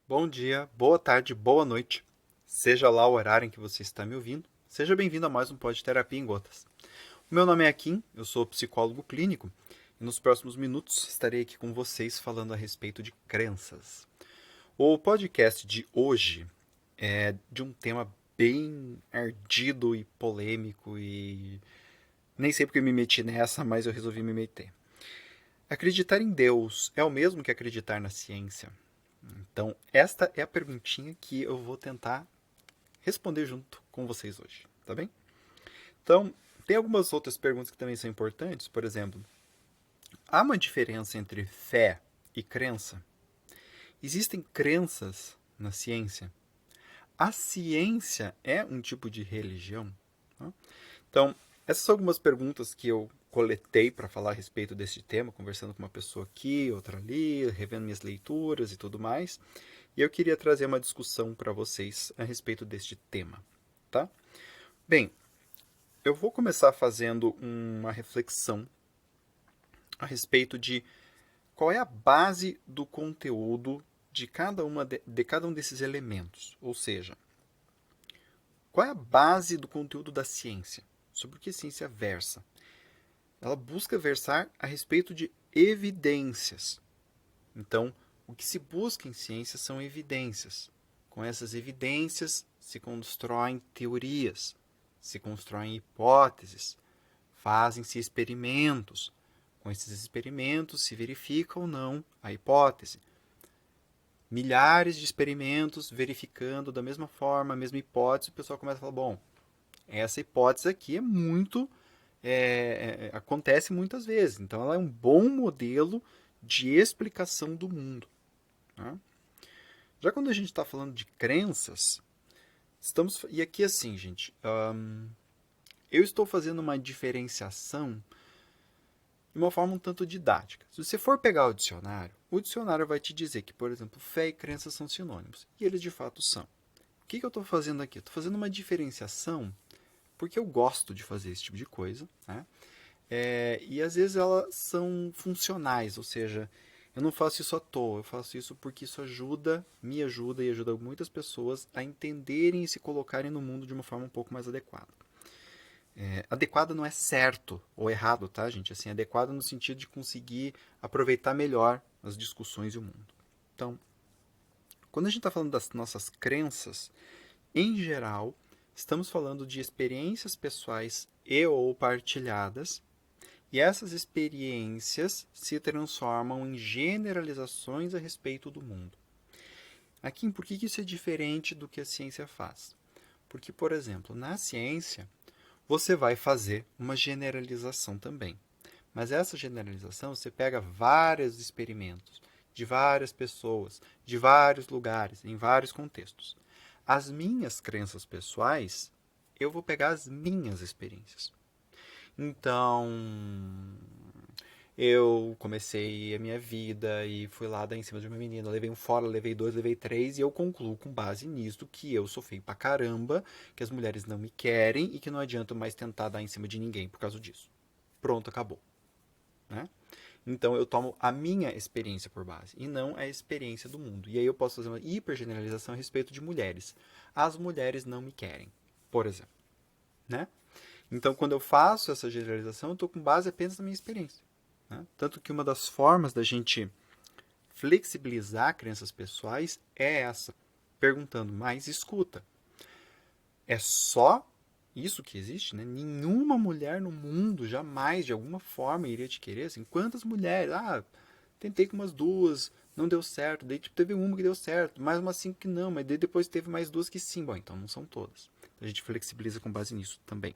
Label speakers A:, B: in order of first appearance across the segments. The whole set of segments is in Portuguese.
A: Bom dia, boa tarde, boa noite. Seja lá o horário em que você está me ouvindo, seja bem-vindo a mais um Pod Terapia em Gotas. O meu nome é Kim, eu sou psicólogo clínico e nos próximos minutos estarei aqui com vocês falando a respeito de crenças. O podcast de hoje é de um tema bem ardido e polêmico e nem sei porque me meti nessa, mas eu resolvi me meter. Acreditar em Deus é o mesmo que acreditar na ciência? Então, esta é a perguntinha que eu vou tentar responder junto com vocês hoje, tá bem? Então, tem algumas outras perguntas que também são importantes, por exemplo, há uma diferença entre fé e crença? Existem crenças na ciência? A ciência é um tipo de religião? Então, essas são algumas perguntas que eu coletei para falar a respeito desse tema, conversando com uma pessoa aqui, outra ali, revendo minhas leituras e tudo mais. E eu queria trazer uma discussão para vocês a respeito deste tema, tá? Bem, eu vou começar fazendo uma reflexão a respeito de qual é a base do conteúdo de cada um desses elementos. Ou seja, qual é a base do conteúdo da ciência? Sobre o que a ciência versa? Ela busca versar a respeito de evidências. Então, o que se busca em ciência são evidências. Com essas evidências se constroem teorias, se constroem hipóteses, fazem-se experimentos. Com esses experimentos se verifica ou não a hipótese. Milhares de experimentos verificando da mesma forma, a mesma hipótese, o pessoal começa a falar, bom, essa hipótese aqui é muito acontece muitas vezes. Então, ela é um bom modelo de explicação do mundo. Né? Já quando a gente está falando de crenças, estamos. E aqui, assim, gente, eu estou fazendo uma diferenciação de uma forma um tanto didática. Se você for pegar o dicionário vai te dizer que, por exemplo, fé e crença são sinônimos. E eles de fato são. O que eu estou fazendo aqui? Estou fazendo uma diferenciação porque eu gosto de fazer esse tipo de coisa, né? E às vezes elas são funcionais, ou seja, eu não faço isso à toa, eu faço isso porque isso me ajuda e ajuda muitas pessoas a entenderem e se colocarem no mundo de uma forma um pouco mais adequada. Adequada não é certo ou errado, tá, gente? Assim, adequada no sentido de conseguir aproveitar melhor as discussões e o mundo. Então, quando a gente está falando das nossas crenças, em geral, estamos falando de experiências pessoais e ou partilhadas. E essas experiências se transformam em generalizações a respeito do mundo. Aqui, por que isso é diferente do que a ciência faz? Porque, por exemplo, na ciência, você vai fazer uma generalização também. Mas essa generalização, você pega vários experimentos de várias pessoas, de vários lugares, em vários contextos. As minhas crenças pessoais, eu vou pegar as minhas experiências. Então, eu comecei a minha vida e fui lá dar em cima de uma menina. Levei um fora, levei dois, levei três. E eu concluo com base nisto que eu sou feio pra caramba, que as mulheres não me querem e que não adianta mais tentar dar em cima de ninguém por causa disso. Pronto, acabou. Né? Então eu tomo a minha experiência por base e não a experiência do mundo. E aí eu posso fazer uma hipergeneralização a respeito de mulheres. As mulheres não me querem, por exemplo. Né? Então, quando eu faço essa generalização, eu estou com base apenas na minha experiência. Né? Tanto que uma das formas da gente flexibilizar crenças pessoais é essa, perguntando, mas escuta, é só isso que existe? Né? Nenhuma mulher no mundo jamais, de alguma forma, iria te querer? Assim, quantas mulheres? Ah, tentei com umas duas, não deu certo. Daí tipo, teve uma que deu certo, mais umas cinco que não, mas daí depois teve mais duas que sim. Bom, então não são todas. A gente flexibiliza com base nisso também.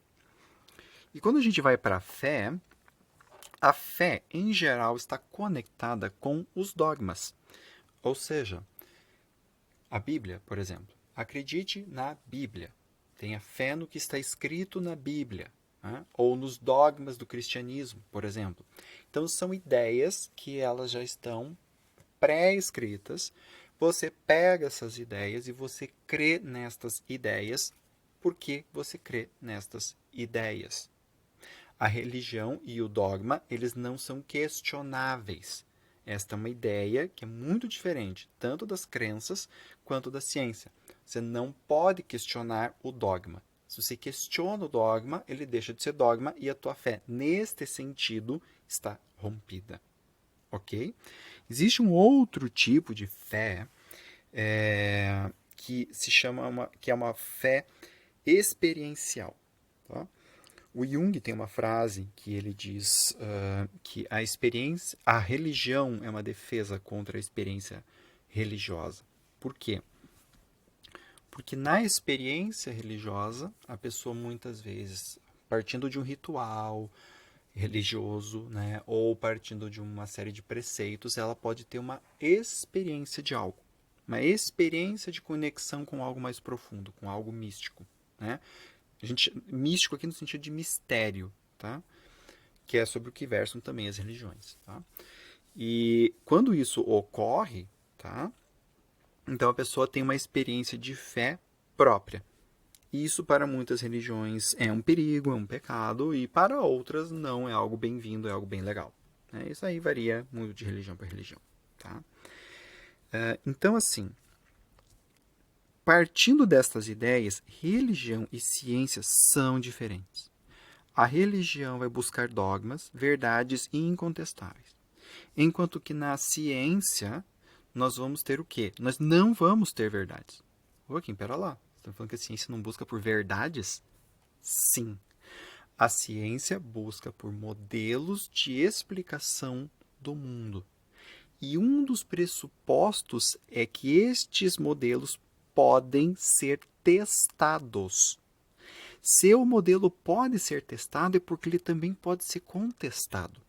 A: E quando a gente vai para a fé, em geral, está conectada com os dogmas. Ou seja, a Bíblia, por exemplo. Acredite na Bíblia. Tenha fé no que está escrito na Bíblia. Né? Ou nos dogmas do cristianismo, por exemplo. Então, são ideias que elas já estão pré-escritas. Você pega essas ideias e você crê nestas ideias porque você crê nestas ideias. A religião e o dogma, eles não são questionáveis. Esta é uma ideia que é muito diferente, tanto das crenças quanto da ciência. Você não pode questionar o dogma. Se você questiona o dogma, ele deixa de ser dogma e a tua fé, neste sentido, está rompida. Ok? Existe um outro tipo de fé que se chama que é uma fé experiencial. Tá? O Jung tem uma frase que ele diz que a religião é uma defesa contra a experiência religiosa. Por quê? Porque na experiência religiosa, a pessoa muitas vezes, partindo de um ritual religioso, né, ou partindo de uma série de preceitos, ela pode ter uma experiência de algo. Uma experiência de conexão com algo mais profundo, com algo místico. Né? Místico aqui no sentido de mistério, tá? Que é sobre o que versam também as religiões. Tá? E quando isso ocorre, tá? Então a pessoa tem uma experiência de fé própria. Isso para muitas religiões é um perigo, é um pecado, e para outras não, é algo bem-vindo, é algo bem legal. Isso aí varia muito de religião para religião. Tá? Então, assim, partindo destas ideias, religião e ciência são diferentes. A religião vai buscar dogmas, verdades incontestáveis. Enquanto que na ciência, nós vamos ter o quê? Nós não vamos ter verdades. Kim, pera lá. Você está falando que a ciência não busca por verdades? Sim. A ciência busca por modelos de explicação do mundo. E um dos pressupostos é que estes modelos podem ser testados. Se o modelo pode ser testado, é porque ele também pode ser contestado.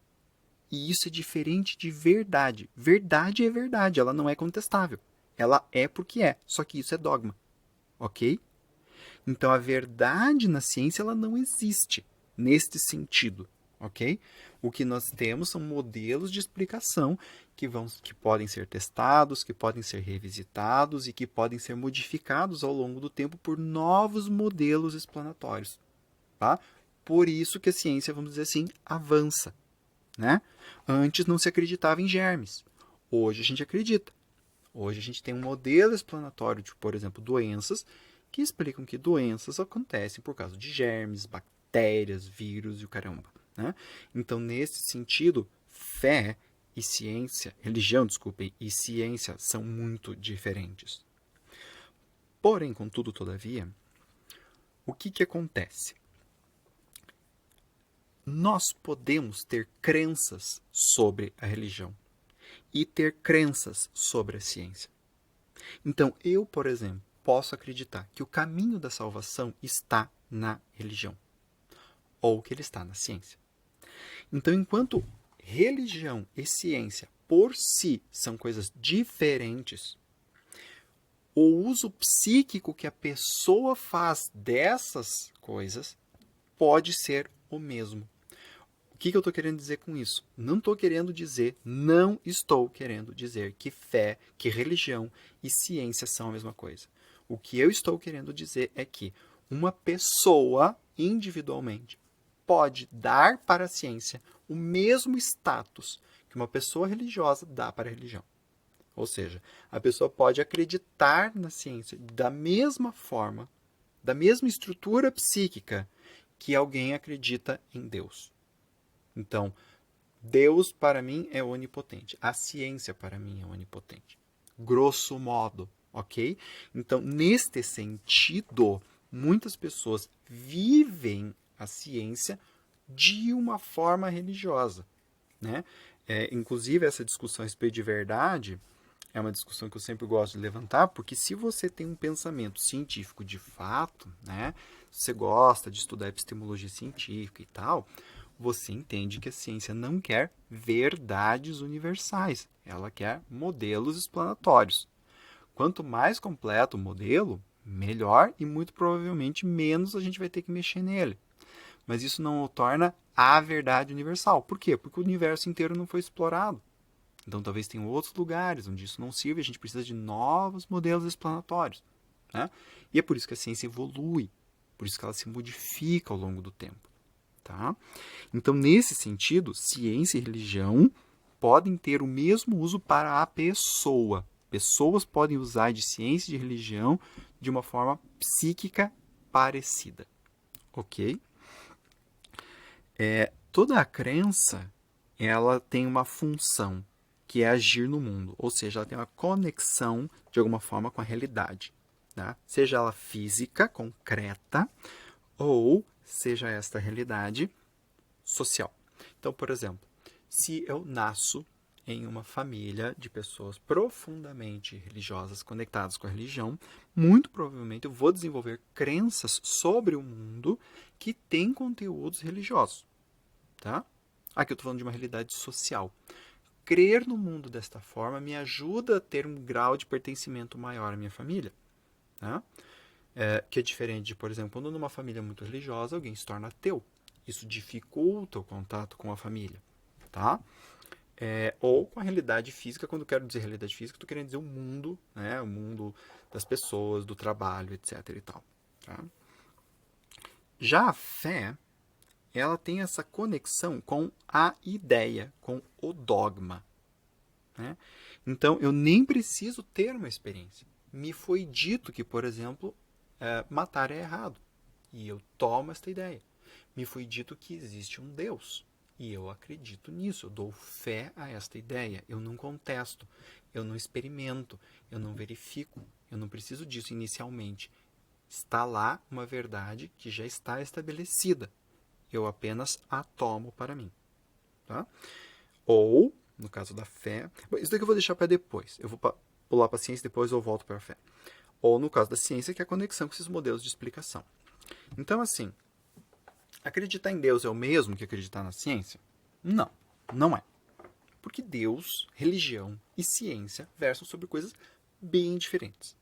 A: E isso é diferente de verdade. Verdade é verdade, ela não é contestável. Ela é porque é, só que isso é dogma. Ok? Então, a verdade na ciência ela não existe neste sentido. Ok? O que nós temos são modelos de explicação que podem ser testados, que podem ser revisitados e que podem ser modificados ao longo do tempo por novos modelos explanatórios. Tá? Por isso que a ciência, vamos dizer assim, avança. Né? Antes não se acreditava em germes. Hoje a gente acredita. Hoje a gente tem um modelo explanatório de, por exemplo, doenças que explicam que doenças acontecem por causa de germes, bactérias, vírus e o caramba. Né? Então, nesse sentido, fé e ciência, religião, desculpem, e ciência são muito diferentes. Porém, contudo, todavia, o que acontece? Nós podemos ter crenças sobre a religião e ter crenças sobre a ciência. Então, eu, por exemplo, posso acreditar que o caminho da salvação está na religião ou que ele está na ciência. Então, enquanto religião e ciência por si são coisas diferentes, o uso psíquico que a pessoa faz dessas coisas pode ser o mesmo. O que eu estou querendo dizer com isso? Não estou querendo dizer que fé, que religião e ciência são a mesma coisa. O que eu estou querendo dizer é que uma pessoa, individualmente, pode dar para a ciência o mesmo status que uma pessoa religiosa dá para a religião. Ou seja, a pessoa pode acreditar na ciência da mesma forma, da mesma estrutura psíquica que alguém acredita em Deus. Então, Deus para mim é onipotente. A ciência para mim é onipotente. Grosso modo, ok? Então, neste sentido, muitas pessoas vivem a ciência de uma forma religiosa. Né? Inclusive, essa discussão a respeito de verdade é uma discussão que eu sempre gosto de levantar, porque se você tem um pensamento científico de fato, né? Se você gosta de estudar epistemologia científica e tal, você entende que a ciência não quer verdades universais, ela quer modelos explanatórios. Quanto mais completo o modelo, melhor e muito provavelmente menos a gente vai ter que mexer nele. Mas isso não o torna a verdade universal. Por quê? Porque o universo inteiro não foi explorado. Então talvez tenha outros lugares onde isso não sirva e a gente precisa de novos modelos explanatórios. Né? E é por isso que a ciência evolui, por isso que ela se modifica ao longo do tempo. Tá? Então, nesse sentido, ciência e religião podem ter o mesmo uso para a pessoa. Pessoas podem usar de ciência e de religião de uma forma psíquica parecida. Ok? Toda a crença, ela tem uma função, que é agir no mundo. Ou seja, ela tem uma conexão, de alguma forma, com a realidade. Tá? Seja ela física, concreta, ou seja esta realidade social. Então, por exemplo, se eu nasço em uma família de pessoas profundamente religiosas, conectadas com a religião, muito provavelmente eu vou desenvolver crenças sobre o mundo que tem conteúdos religiosos. Tá? Aqui eu estou falando de uma realidade social. Crer no mundo desta forma me ajuda a ter um grau de pertencimento maior à minha família. Tá? Que é diferente de, por exemplo, quando numa família muito religiosa alguém se torna ateu. Isso dificulta o contato com a família. Tá? Ou com a realidade física, quando eu quero dizer realidade física, estou querendo dizer o mundo, né? O mundo das pessoas, do trabalho, etc. e tal. Tá? Já a fé, ela tem essa conexão com a ideia, com o dogma. Né? Então, eu nem preciso ter uma experiência. Me foi dito que, por exemplo, matar é errado. E eu tomo esta ideia. Me foi dito que existe um Deus. E eu acredito nisso. Eu dou fé a esta ideia. Eu não contesto. Eu não experimento. Eu não verifico. Eu não preciso disso inicialmente. Está lá uma verdade que já está estabelecida. Eu apenas a tomo para mim. Tá? Ou, no caso da fé... Isso daqui eu vou deixar para depois. Eu vou pular para a ciência e depois eu volto para a fé. Ou, no caso da ciência, que é a conexão com esses modelos de explicação. Então, assim, acreditar em Deus é o mesmo que acreditar na ciência? Não, não é. Porque Deus, religião e ciência versam sobre coisas bem diferentes.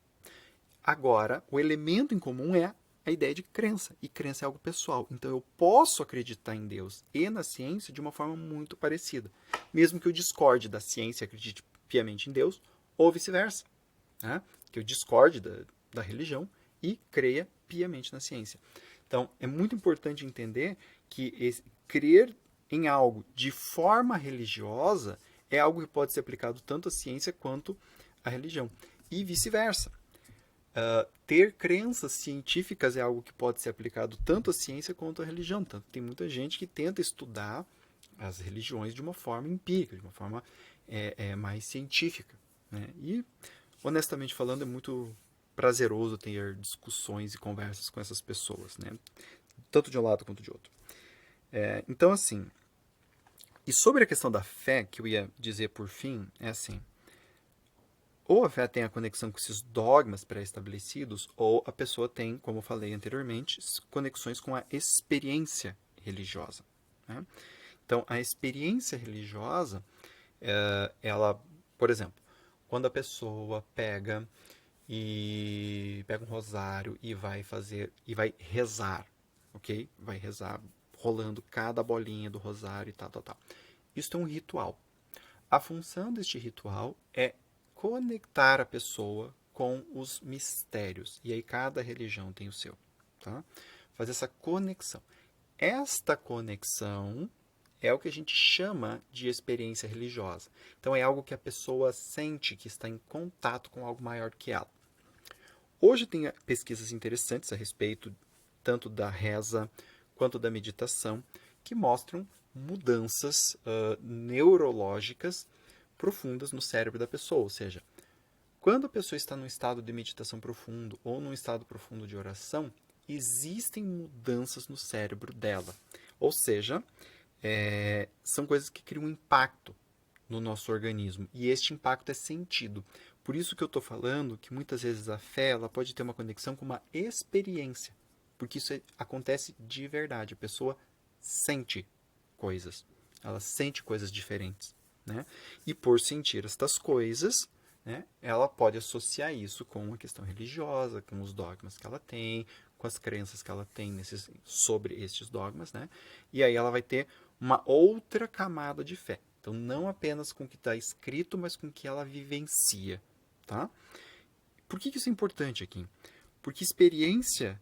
A: Agora, o elemento em comum é a ideia de crença. E crença é algo pessoal. Então, eu posso acreditar em Deus e na ciência de uma forma muito parecida. Mesmo que eu discorde da ciência e acredite piamente em Deus, ou vice-versa. Né? Que eu discorde da religião e creia piamente na ciência. Então, é muito importante entender que crer em algo de forma religiosa é algo que pode ser aplicado tanto à ciência quanto à religião. E vice-versa. Ter crenças científicas é algo que pode ser aplicado tanto à ciência quanto à religião. Tanto tem muita gente que tenta estudar as religiões de uma forma empírica, de uma forma mais científica. Né? E, honestamente falando, é muito prazeroso ter discussões e conversas com essas pessoas, né? Tanto de um lado quanto de outro. Então, assim, e sobre a questão da fé, que eu ia dizer por fim, é assim, ou a fé tem a conexão com esses dogmas pré-estabelecidos, ou a pessoa tem, como eu falei anteriormente, conexões com a experiência religiosa. Né? Então, a experiência religiosa, ela, por exemplo, quando a pessoa pega um rosário e vai rezar, ok? Vai rezar rolando cada bolinha do rosário e tal, tal, tal. Isso é um ritual. A função deste ritual é conectar a pessoa com os mistérios. E aí cada religião tem o seu. Tá? Fazer essa conexão. Esta conexão é o que a gente chama de experiência religiosa. Então é algo que a pessoa sente que está em contato com algo maior que ela. Hoje tem pesquisas interessantes a respeito tanto da reza quanto da meditação que mostram mudanças neurológicas profundas no cérebro da pessoa. Ou seja, quando a pessoa está num estado de meditação profundo ou num estado profundo de oração, existem mudanças no cérebro dela. Ou seja, são coisas que criam um impacto no nosso organismo. E este impacto é sentido. Por isso que eu estou falando que muitas vezes a fé ela pode ter uma conexão com uma experiência. Porque isso acontece de verdade. A pessoa sente coisas. Ela sente coisas diferentes. Né? E por sentir estas coisas, né, ela pode associar isso com a questão religiosa, com os dogmas que ela tem, com as crenças que ela tem sobre estes dogmas. Né? E aí ela vai ter uma outra camada de fé. Então, não apenas com o que está escrito, mas com o que ela vivencia. Tá? Por que isso é importante aqui? Porque experiência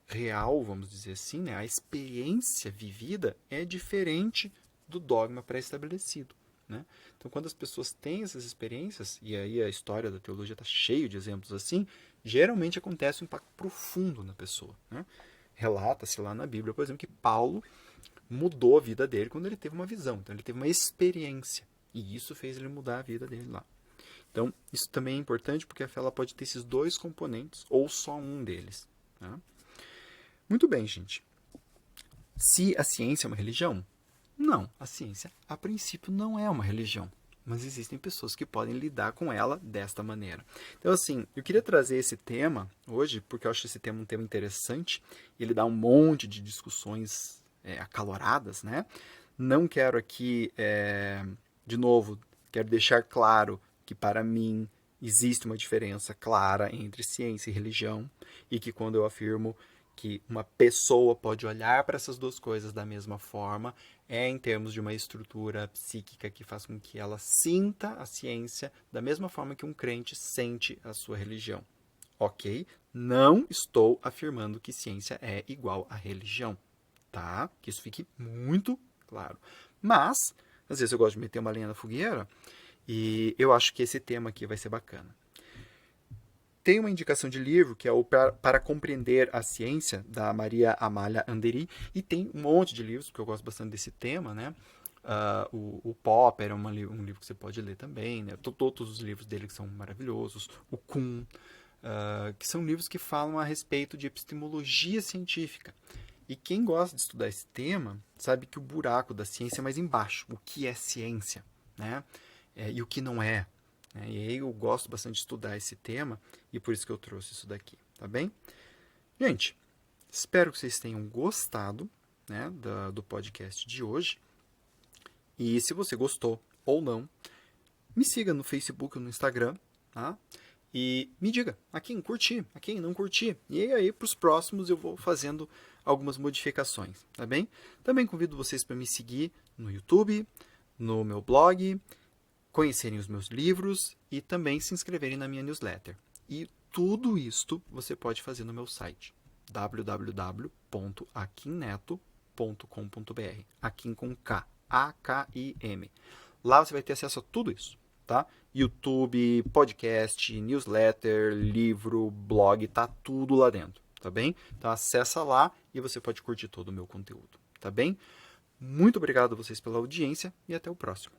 A: real, vamos dizer assim, né? A experiência vivida é diferente do dogma pré-estabelecido. né? Então, quando as pessoas têm essas experiências, e aí a história da teologia está cheio de exemplos assim, geralmente acontece um impacto profundo na pessoa, né? Relata-se lá na Bíblia, por exemplo, que Paulo mudou a vida dele quando ele teve uma visão. Então, ele teve uma experiência. E isso fez ele mudar a vida dele lá. Então, isso também é importante porque a fé ela pode ter esses dois componentes ou só um deles. Tá? Muito bem, gente. Se a ciência é uma religião? Não, a ciência, a princípio, não é uma religião. Mas existem pessoas que podem lidar com ela desta maneira. Então, assim, eu queria trazer esse tema hoje, porque eu acho esse tema um tema interessante. Ele dá um monte de discussões acaloradas, né? Não quero aqui, de novo, quero deixar claro que, para mim, existe uma diferença clara entre ciência e religião, e que quando eu afirmo que uma pessoa pode olhar para essas duas coisas da mesma forma, é em termos de uma estrutura psíquica que faz com que ela sinta a ciência da mesma forma que um crente sente a sua religião. Ok? Não estou afirmando que ciência é igual à religião, tá? Que isso fique muito claro. Mas, às vezes eu gosto de meter uma lenha na fogueira e eu acho que esse tema aqui vai ser bacana. Tem uma indicação de livro que é o Para Compreender a Ciência, da Maria Amália Anderi, e tem um monte de livros, porque eu gosto bastante desse tema, né? O Popper é um livro que você pode ler também, né? Todos os livros dele que são maravilhosos. O Kuhn, que são livros que falam a respeito de epistemologia científica. E quem gosta de estudar esse tema sabe que o buraco da ciência é mais embaixo. O que é ciência, né? E o que não é. E aí eu gosto bastante de estudar esse tema e por isso que eu trouxe isso daqui, tá bem? Gente, espero que vocês tenham gostado, né, do podcast de hoje. E se você gostou ou não, me siga no Facebook ou no Instagram, tá? E me diga a quem curti, a quem não curti. E aí, para os próximos, eu vou fazendo algumas modificações, tá bem? Também convido vocês para me seguir no YouTube, no meu blog, conhecerem os meus livros e também se inscreverem na minha newsletter. E tudo isto você pode fazer no meu site, www.aquimneto.com.br. Akim com K, A-K-I-M. Lá você vai ter acesso a tudo isso, tá? YouTube, podcast, newsletter, livro, blog, tá tudo lá dentro, tá bem? Então acessa lá e você pode curtir todo o meu conteúdo, tá bem? Muito obrigado a vocês pela audiência e até o próximo.